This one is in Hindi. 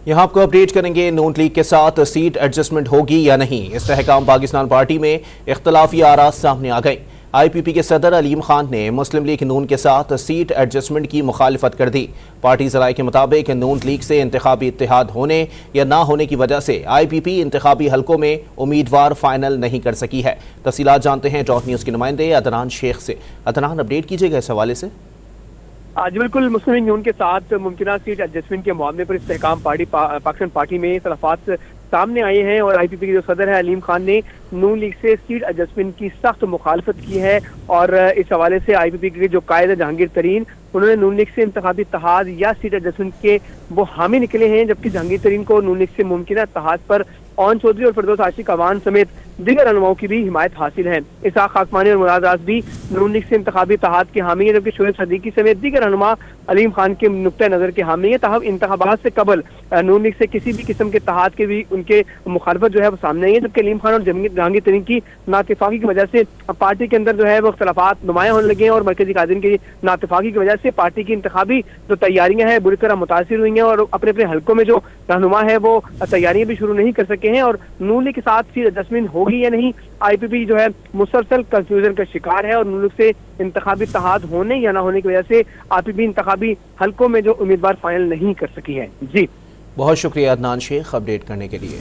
यहाँ आपको अपडेट करेंगे। नून लीग के साथ सीट एडजस्टमेंट होगी या नहीं, इस्तेहकाम पाकिस्तान पार्टी में इख्तलाफी आरा सामने आ गई। IPP के सदर अलीम खान ने मुस्लिम लीग नून के साथ सीट एडजस्टमेंट की मुखालिफत कर दी। पार्टी ज़राए के मुताबिक नून लीग से इंतखाबी इत्तेहाद होने या ना होने की वजह से IPP इंतखाबी हलकों में उम्मीदवार फाइनल नहीं कर सकी है। तफसीलात जानते हैं डॉट न्यूज़ के नुमाइंदे अदनान शेख से। अदनान, अपडेट कीजिएगा इस हवाले से। आज बिल्कुल मुस्लिम लीग नून के साथ मुमकिन सीट एडजस्टमेंट के मामले पर इस्तेहकाम पाकिस्तान पार्टी में इख्तलाफात सामने आए हैं और IPP के जो सदर है अलीम खान ने नून लीग से सीट एडजस्टमेंट की सख्त मुखालफत की है। और इस हवाले से IPP के जो कायद जहांगीर तरीन, उन्होंने नून लीग से इंतखाबी इत्तेहाद या सीट एडजस्टमेंट के वो हामी निकले हैं, जबकि जहांगीर तरीन को नून लीग से मुमकिन इत्तेहाद पर ओन चौधरी और फिरदौस आशिक अवान समेत दीगर रहनुमाओं की भी हिमायत हासिल है। इसाक खाकमानी और मुराद राज भी नून लीग से इंतखाबी इत्तेहाद के हामी है, जबकि शोएब सदीकी समेत दीगर रहनुमा अलीम खान के नुक्ता नजर के हामी है। ताहम इंतखाबात से कबल नून लीग से किसी भी किस्म के इत्तेहाद के भी उनके मुखालफत जो है वो सामने आई है, जबकि अलीम खान और जहांगीर तरीन की नाइतफाकी की वजह से पार्टी के अंदर जो है वो इख्तलाफात नुमाया होने लगे हैं और मरकजी कायदीन की नाइतफाकी की वजह से पार्टी की इंतखाबी जो तैयारियां हैं बुरी तरह मुतासिर हुई हैं और अपने अपने हल्कों में जो रहनुमा है वो तैयारियां भी शुरू नहीं कर सके हैं। और नून लीग के साथ सीट एडजस्टमेंट होगी या नहीं, IPP जो है मुसलसल कंफ्यूजन का शिकार है और नून लीग से इंतखाबी इत्तेहाद होने या ना होने की वजह से IPP इंतखाबी हल्कों में जो उम्मीदवार फाइनल नहीं कर सकी है। जी, बहुत शुक्रिया अदनान शेख अपडेट करने के लिए।